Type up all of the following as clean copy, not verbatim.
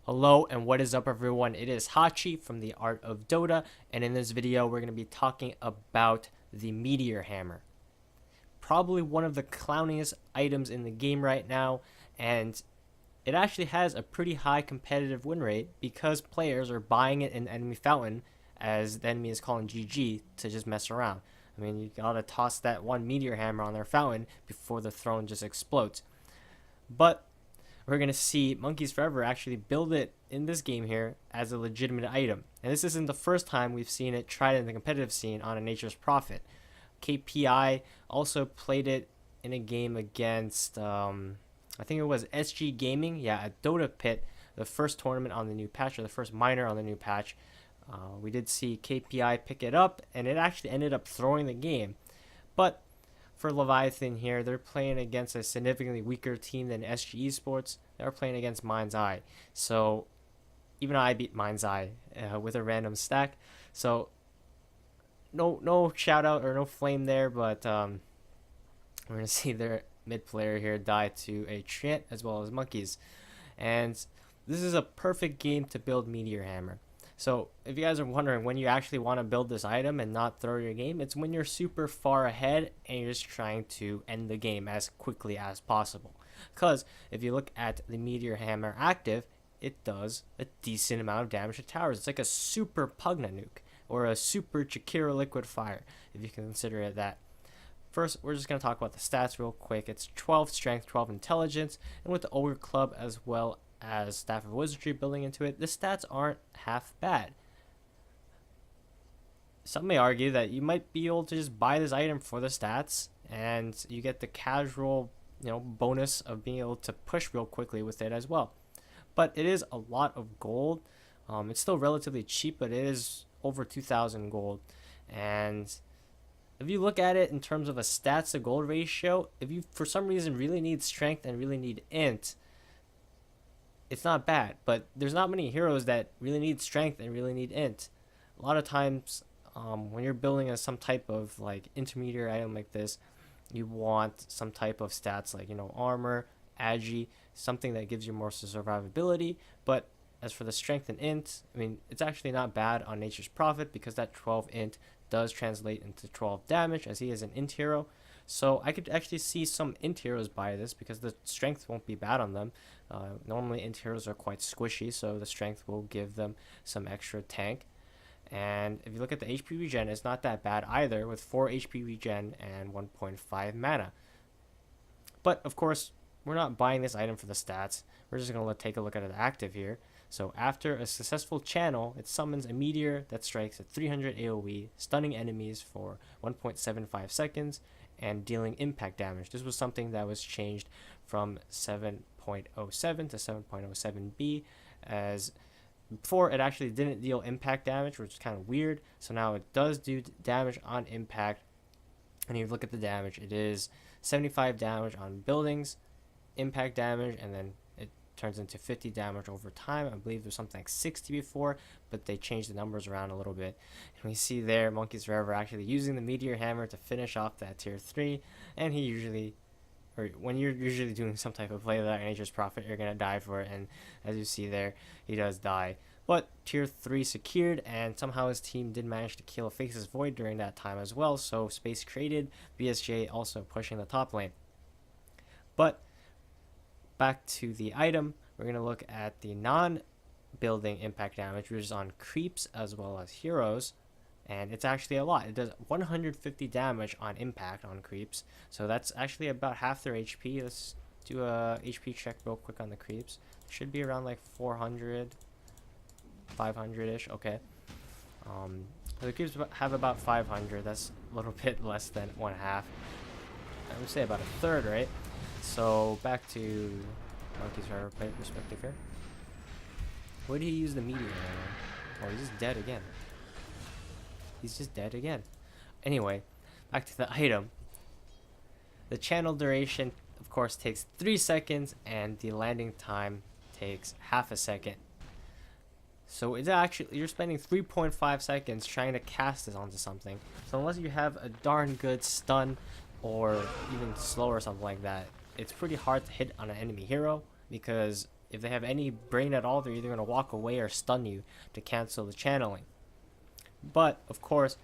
Hello and what is up everyone, it is Hachi from the Art of Dota, and in this video we're going to be talking about the Meteor Hammer. Probably one of the clowniest items in the game right now, and it actually has a pretty high competitive win rate because players are buying it in enemy fountain as the enemy is calling GG to just mess around. I mean, you gotta toss that one Meteor Hammer on their fountain before the throne just explodes. But we're going to see Monkeys Forever actually build it in this game here as a legitimate item. And this isn't the first time we've seen it tried in the competitive scene on a Nature's Prophet. KPI also played it in a game against, I think it was SG Gaming, yeah, at Dota Pit, the first tournament on the new patch, or the first minor on the new patch. We did see KPI pick it up, and it actually ended up throwing the game. But for Leviathan here, they're playing against a significantly weaker team than SG Esports. They're playing against Mind's Eye. So even I beat Mind's Eye with a random stack. So no shout out or no flame there, but we're gonna see their mid player here die to a Treant as well as Monkeys. And this is a perfect game to build Meteor Hammer. So if you guys are wondering when you actually want to build this item and not throw your game, it's when you're super far ahead and you're just trying to end the game as quickly as possible. Because if you look at the Meteor Hammer active, it does a decent amount of damage to towers. It's like a super Pugna nuke or a super Chikira liquid fire, if you can consider it that. First, we're just going to talk about the stats real quick. It's 12 strength, 12 intelligence, and with the Ogre Club as well as Staff of Wizardry building into it, the stats aren't half bad. Some may argue that you might be able to just buy this item for the stats, and you get the casual, bonus of being able to push real quickly with it as well. But it is a lot of gold. It's still relatively cheap, but it is over 2,000 gold. And if you look at it in terms of a stats to gold ratio, if you for some reason really need strength and really need int, it's not bad. But there's not many heroes that really need strength and really need int. A lot of times when you're building some type of like intermediate item like this, you want some type of stats like armor, agi, something that gives you more survivability. But as for the strength and int, I mean, it's actually not bad on Nature's Prophet because that 12 int does translate into 12 damage as he is an int hero. So I could actually see some int heroes buy this because the strength won't be bad on them. Normally int heroes are quite squishy, so the strength will give them some extra tank. And if you look at the HP regen, it's not that bad either, with 4 HP regen and 1.5 mana. But of course, we're not buying this item for the stats. We're just going to take a look at the active here. So after a successful channel, it summons a meteor that strikes at 300 AoE, stunning enemies for 1.75 seconds, and dealing impact damage. This was something that was changed from 7.07 to 7.07b, as before it actually didn't deal impact damage, which is kind of weird. So now it does do damage on impact. And if you look at the damage, it is 75 damage on buildings, impact damage, and then it turns into 50 damage over time. I believe there's something like 60 before, but they changed the numbers around a little bit. And we see there Monkeys Forever actually using the Meteor Hammer to finish off that tier 3, and he usually, or when you're usually doing some type of play like Nature's Prophet, you're gonna die for it, and as you see there, he does die. But tier 3 secured, and somehow his team did manage to kill Faceless Void during that time as well, so space created, BSJ also pushing the top lane. But back to the item, we're going to look at the non-building impact damage, which is on creeps as well as heroes, and it's actually a lot. It does 150 damage on impact on creeps, so that's actually about half their HP. Let's do a HP check real quick on the creeps. It should be around like 400, 500-ish. Okay. The creeps have about 500. That's a little bit less than one half. I would say about a third, right? So back to Monkeys Forever perspective here. Where did he use the meteor? Oh, he's just dead again. He's just dead again. Anyway, back to the item. The channel duration, of course, takes 3 seconds, and the landing time takes half a second. So it's actually, you're spending 3.5 seconds trying to cast this onto something. So unless you have a darn good stun or even slow or something like that, it's pretty hard to hit on an enemy hero, because if they have any brain at all, they're either going to walk away or stun you to cancel the channeling. But of course,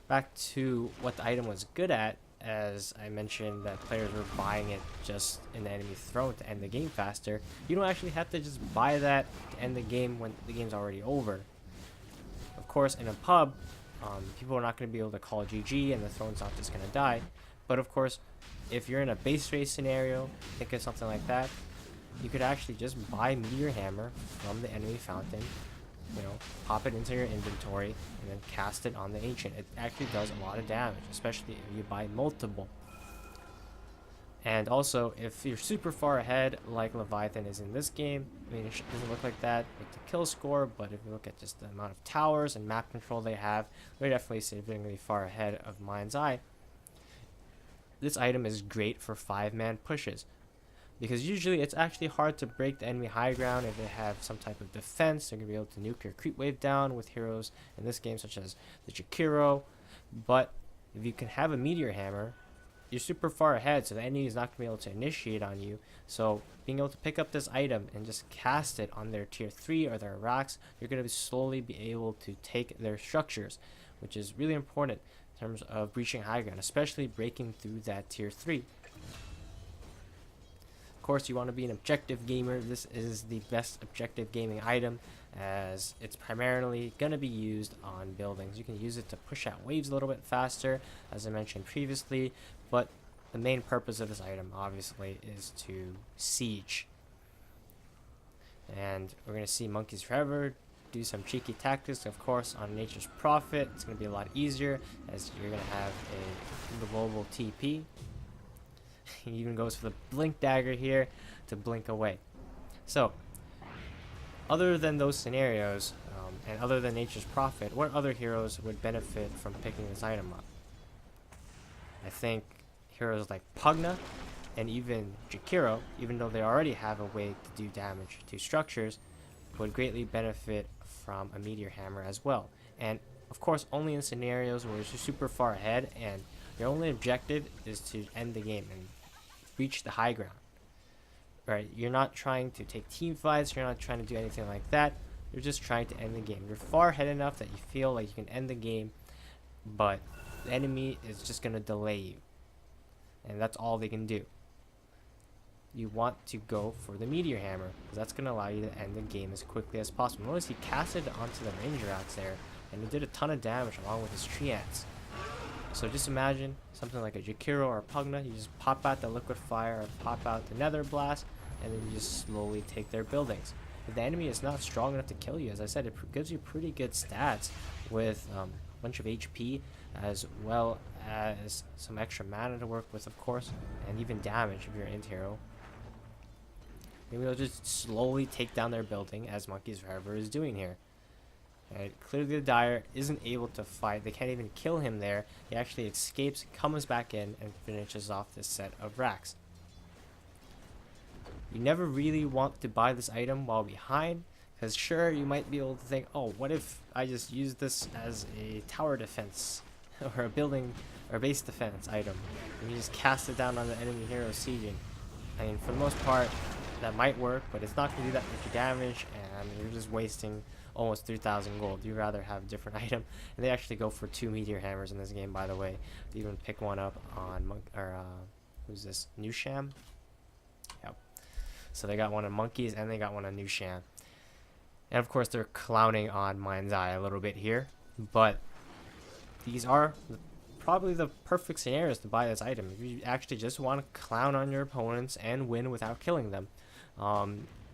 back to what the item was good at, as I mentioned that players were buying it just in the enemy throne to end the game faster. You don't actually have to just buy that to end the game when the game's already over. Of course, in a pub, people are not going to be able to call GG and the throne's not just going to die. But of course, if you're in a base race scenario, think of something like that, you could actually just buy Meteor Hammer from the enemy fountain, you know, pop it into your inventory, and then cast it on the Ancient. It actually does a lot of damage, especially if you buy multiple. And also, if you're super far ahead, like Leviathan is in this game, I mean, it doesn't look like that with the kill score, but if you look at just the amount of towers and map control they have, they're definitely significantly far ahead of Mind's Eye. This item is great for 5-man pushes, because usually it's actually hard to break the enemy high ground if they have some type of defense. They're going to be able to nuke your creep wave down with heroes in this game such as the Jakiro. But if you can have a Meteor Hammer, you're super far ahead, so the enemy is not going to be able to initiate on you. So being able to pick up this item and just cast it on their tier 3 or their racks, you're going to slowly be able to take their structures, which is really important in terms of breaching high ground, especially breaking through that tier 3. Of course, you want to be an objective gamer. This is the best objective gaming item, as it's primarily going to be used on buildings. You can use it to push out waves a little bit faster, as I mentioned previously, but the main purpose of this item obviously is to siege. And we're going to see Monkeys Forever do some cheeky tactics, of course, on Nature's Prophet. It's going to be a lot easier, as you're going to have a global TP. He even goes for the blink dagger here to blink away. So other than those scenarios, and other than Nature's Prophet, what other heroes would benefit from picking this item up? I think heroes like Pugna and even Jakiro, even though they already have a way to do damage to structures, would greatly benefit from a Meteor Hammer as well. And of course, only in scenarios where you're super far ahead and your only objective is to end the game and reach the high ground. Right? You're not trying to take team fights, you're not trying to do anything like that. You're just trying to end the game. You're far ahead enough that you feel like you can end the game, but the enemy is just going to delay you. And that's all they can do. You want to go for the Meteor Hammer, because that's going to allow you to end the game as quickly as possible. Notice he casted onto the Ranger Rats there, and he did a ton of damage along with his Tree Ants. So just imagine something like a Jakiro or a Pugna. You just pop out the Liquid Fire or pop out the Nether Blast, and then you just slowly take their buildings. If the enemy is not strong enough to kill you, as I said, it gives you pretty good stats with a bunch of HP, as well as some extra mana to work with, of course, and even damage if you're an int hero. Maybe they'll just slowly take down their building, as Monkeys Forever is doing here. Right, clearly the Dire isn't able to fight. They can't even kill him there. He actually escapes, comes back in, and finishes off this set of racks. You never really want to buy this item while behind, because sure, you might be able to think, oh, what if I just use this as a tower defense or a building or base defense item, and you just cast it down on the enemy hero sieging. I mean, for the most part, that might work, but it's not going to do that much damage, and you're just wasting almost 3,000 gold. You'd rather have a different item. And they actually go for 2 Meteor Hammers in this game, by the way. They even pick one up on who's this? Nusham? Yep. So they got one on Monkeys and they got one on Nusham. And of course they're clowning on Mind's Eye a little bit here, but these are probably the perfect scenarios to buy this item. If you actually just want to clown on your opponents and win without killing them,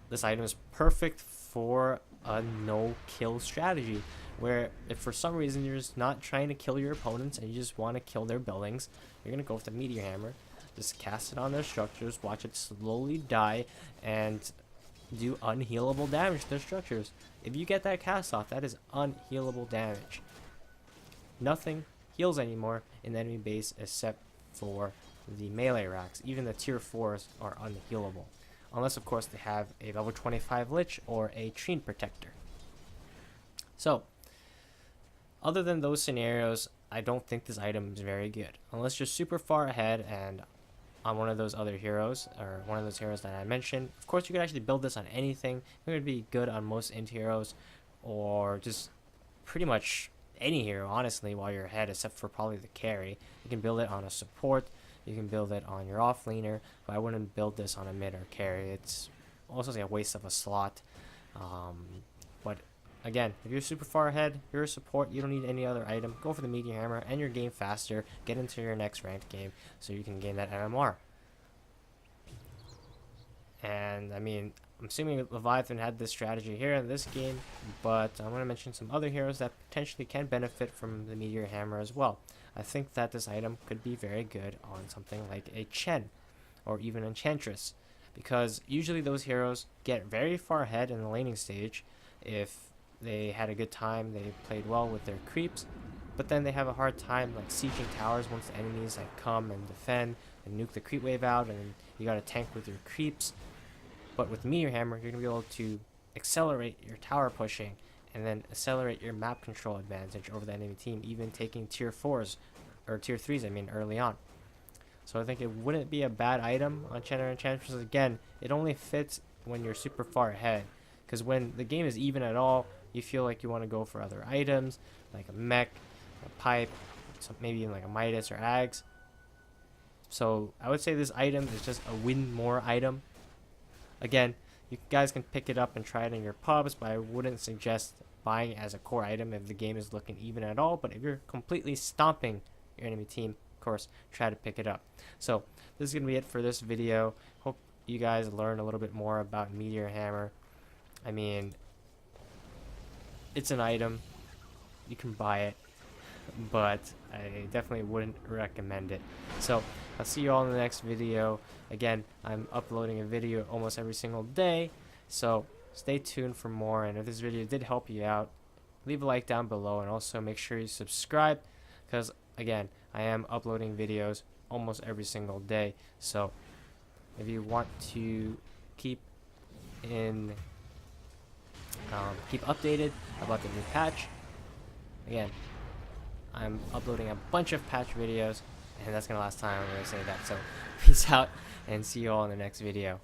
this item is perfect for a no-kill strategy, where if for some reason you're just not trying to kill your opponents and you just want to kill their buildings, you're going to go with the Meteor Hammer, just cast it on their structures, watch it slowly die, and do unhealable damage to their structures. If you get that cast off, that is unhealable damage. Nothing heals anymore in the enemy base except for the melee racks. Even the tier 4s are unhealable, unless of course they have a level 25 Lich or a Trine Protector. So other than those scenarios, I don't think this item is very good, unless you're super far ahead and on one of those other heroes, or one of those heroes that I mentioned. Of course, you could actually build this on anything. It would be good on most int heroes, or just pretty much any hero, honestly, while you're ahead, except for probably the carry. You can build it on a support, you can build it on your offlaner, but I wouldn't build this on a mid or carry. It's also a waste of a slot. But again, if you're super far ahead, you're a support, you don't need any other item, go for the Meteor Hammer, and your game faster, get into your next ranked game, so you can gain that MMR. And I mean, I'm assuming Leviathan had this strategy here in this game, but I want to mention some other heroes that potentially can benefit from the Meteor Hammer as well. I think that this item could be very good on something like a Chen, or even Enchantress, because usually those heroes get very far ahead in the laning stage if they had a good time, they played well with their creeps, but then they have a hard time like sieging towers once the enemies like come and defend and nuke the creep wave out, and you gotta tank with your creeps. But with Meteor Hammer, you're gonna be able to accelerate your tower pushing and then accelerate your map control advantage over the enemy team, even taking tier 4s, or tier 3s I mean, early on. So I think it wouldn't be a bad item on Chen or Enchantress. Again, it only fits when you're super far ahead, because when the game is even at all, you feel like you want to go for other items like a mech, a pipe, maybe even like a Midas or Ags. So I would say this item is just a win more item. Again, you guys can pick it up and try it in your pubs, but I wouldn't suggest buying it as a core item if the game is looking even at all. But if you're completely stomping your enemy team, of course, try to pick it up. So this is going to be it for this video. Hope you guys learn a little bit more about Meteor Hammer. I mean, it's an item. You can buy it, but I definitely wouldn't recommend it. So I'll see you all in the next video. Again, I'm uploading a video almost every single day, so stay tuned for more. And if this video did help you out, leave a like down below, and also make sure you subscribe, because again, I am uploading videos almost every single day. So if you want to keep updated about the new patch, again, I'm uploading a bunch of patch videos, and that's gonna last time I'm gonna say that. So peace out, and see you all in the next video.